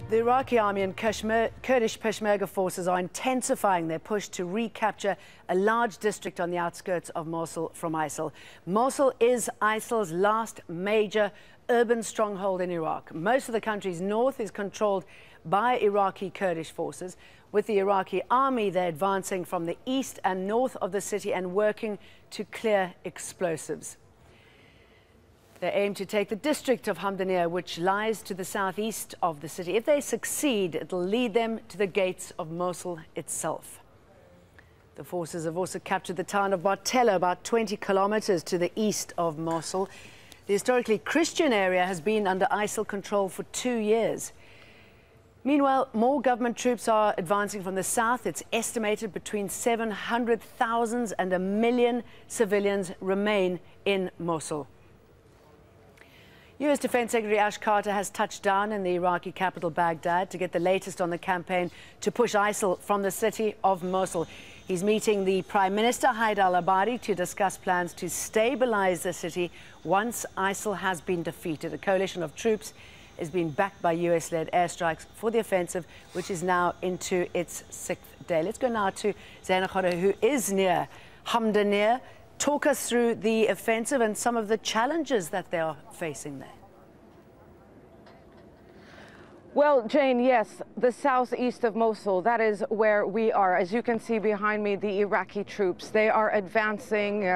The Iraqi army and Kurdish Peshmerga forces are intensifying their push to recapture a large district on the outskirts of Mosul from ISIL. Mosul is ISIL's last major urban stronghold in Iraq. Most of the country's north is controlled by Iraqi Kurdish forces. With the Iraqi army, they're advancing from the east and north of the city and working to clear explosives. They aim to take the district of Hamdaniya, which lies to the southeast of the city. If they succeed, it'll lead them to the gates of Mosul itself. The forces have also captured the town of Bartella, about 20 kilometers to the east of Mosul. The historically Christian area has been under ISIL control for 2 years. Meanwhile, more government troops are advancing from the south. It's estimated between 700,000 and 1 million civilians remain in Mosul. U.S. Defense Secretary Ash Carter has touched down in the Iraqi capital, Baghdad, to get the latest on the campaign to push ISIL from the city of Mosul. He's meeting the Prime Minister, Haider al-Abadi, to discuss plans to stabilize the city once ISIL has been defeated. A coalition of troops is being backed by U.S.-led airstrikes for the offensive, which is now into its 6th day. Let's go now to Zaina Khora, who is near Hamdaniya. Talk us through the offensive and some of the challenges that they are facing there. Well, Jane, yes, the southeast of Mosul, that is where we are. As you can see behind me, the Iraqi troops, they are advancing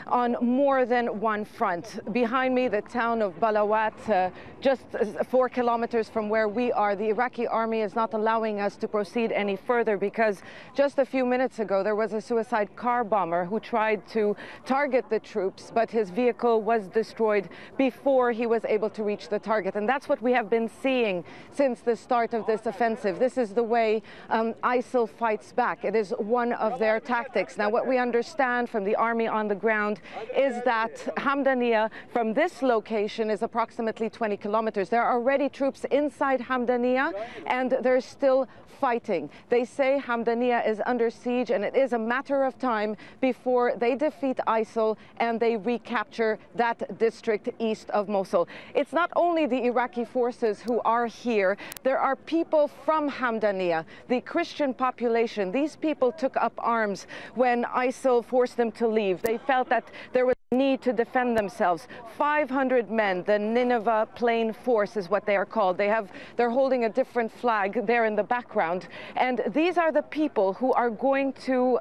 on more than one front. Behind me, the town of Balawat, just 4 kilometers from where we are. The Iraqi army is not allowing us to proceed any further because just a few minutes ago, there was a suicide car bomber who tried to target the troops, but his vehicle was destroyed before he was able to reach the target. And that's what we have been seeing since the start of this offensive. This is the way ISIL fights back. It is one of their tactics. Now, what we understand from the army on the ground is that Hamdaniya, from this location, is approximately 20 kilometers. There are already troops inside Hamdaniya, and they're still fighting. They say Hamdaniya is under siege, and it is a matter of time before they defeat ISIL and they recapture that district east of Mosul. It's not only the Iraqi forces who are here. There are people from Hamdaniya, the Christian population. These people took up arms when ISIL forced them to leave. They felt that there was need to defend themselves. 500 men, the Nineveh Plain Force is what they are called. They're holding a different flag there in the background. And these are the people who are going to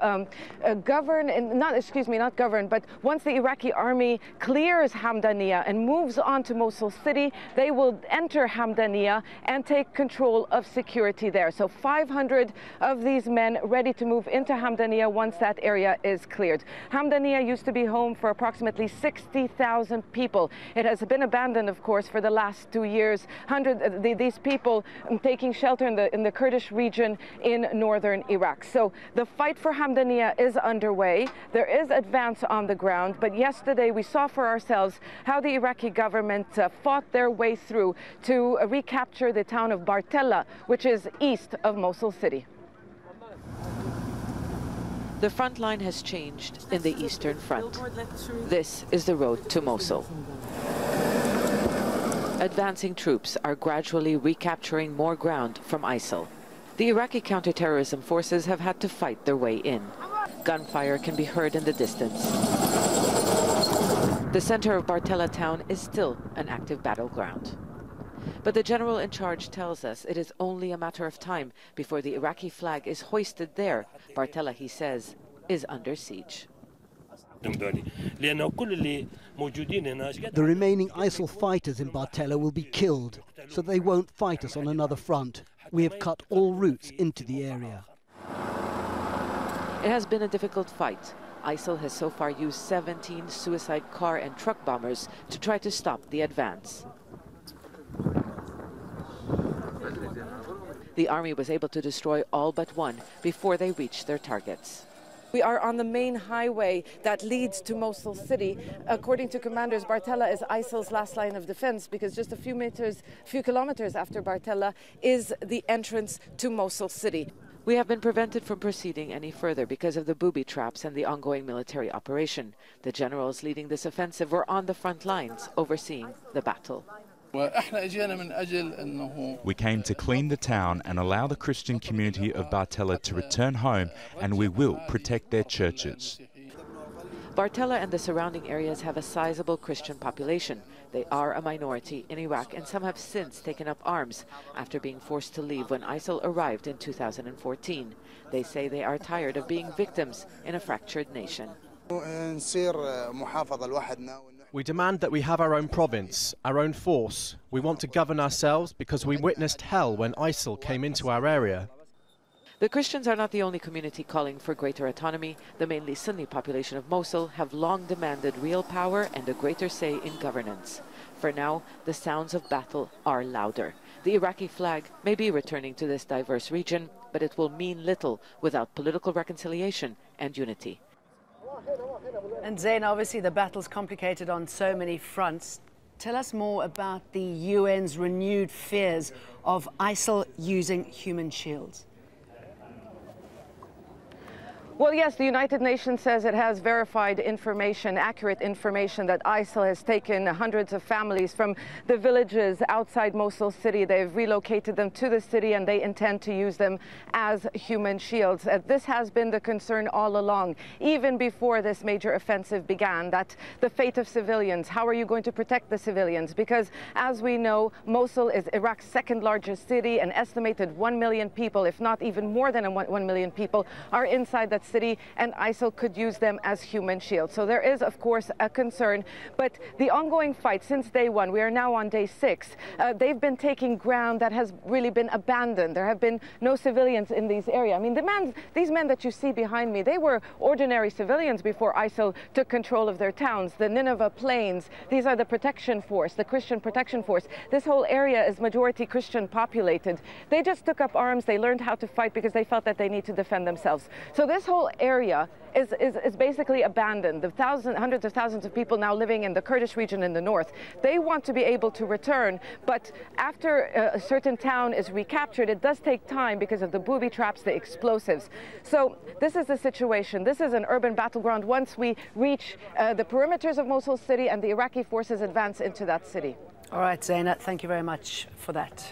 not govern, but once the Iraqi army clears Hamdaniya and moves on to Mosul city, they will enter Hamdaniya and take control of security there. So 500 of these men ready to move into Hamdaniya once that area is cleared. Hamdaniya used to be home for approximately 60,000 people. It has been abandoned, of course, for the last 2 years. These people taking shelter in the Kurdish region in northern Iraq. So the fight for Hamdaniya is underway. There is advance on the ground, but yesterday we saw for ourselves how the Iraqi government fought their way through to recapture the town of Bartella, which is east of Mosul city. The front line has changed in the Eastern Front. This is the road to Mosul. Advancing troops are gradually recapturing more ground from ISIL. The Iraqi counterterrorism forces have had to fight their way in. Gunfire can be heard in the distance. The center of Bartella town is still an active battleground. But the general in charge tells us it is only a matter of time before the Iraqi flag is hoisted there. Bartella, he says, is under siege. The remaining ISIL fighters in Bartella will be killed, so they won't fight us on another front. We have cut all routes into the area. It has been a difficult fight. ISIL has so far used 17 suicide car and truck bombers to try to stop the advance. The army was able to destroy all but one before they reached their targets. We are on the main highway that leads to Mosul city. According to commanders, Bartella is ISIL's last line of defense because just a few kilometers after Bartella is the entrance to Mosul city. We have been prevented from proceeding any further because of the booby traps and the ongoing military operation. The generals leading this offensive were on the front lines, overseeing the battle. We came to clean the town and allow the Christian community of Bartella to return home, and we will protect their churches. Bartella and the surrounding areas have a sizable Christian population. They are a minority in Iraq, and some have since taken up arms after being forced to leave when ISIL arrived in 2014. They say they are tired of being victims in a fractured nation. We demand that we have our own province, our own force. We want to govern ourselves because we witnessed hell when ISIL came into our area. The Christians are not the only community calling for greater autonomy. The mainly Sunni population of Mosul have long demanded real power and a greater say in governance. For now, the sounds of battle are louder. The Iraqi flag may be returning to this diverse region, but it will mean little without political reconciliation and unity. And Zain, obviously the battle's complicated on so many fronts. Tell us more about the UN's renewed fears of ISIL using human shields. Well, yes, the United Nations says it has verified information, accurate information, that ISIL has taken hundreds of families from the villages outside Mosul city. They've relocated them to the city and they intend to use them as human shields. This has been the concern all along, even before this major offensive began, that the fate of civilians, how are you going to protect the civilians? Because as we know, Mosul is Iraq's second largest city. An estimated 1 million people, if not even more than 1 million people, are inside that city, and ISIL could use them as human shields. So there is, of course, a concern. But the ongoing fight since day one, we are now on day 6, they've been taking ground that has really been abandoned. There have been no civilians in these areas. I mean, these men that you see behind me, they were ordinary civilians before ISIL took control of their towns. The Nineveh Plains, these are the protection force, the Christian protection force. This whole area is majority Christian populated. They just took up arms. They learned how to fight because they felt that they need to defend themselves. So this whole area is basically abandoned. The hundreds of thousands of people now living in the Kurdish region in the north, they want to be able to return, but after a certain town is recaptured, it does take time because of the booby traps, the explosives. So this is the situation. This is an urban battleground once we reach the perimeters of Mosul city and the Iraqi forces advance into that city. All right, Zainat, thank you very much for that.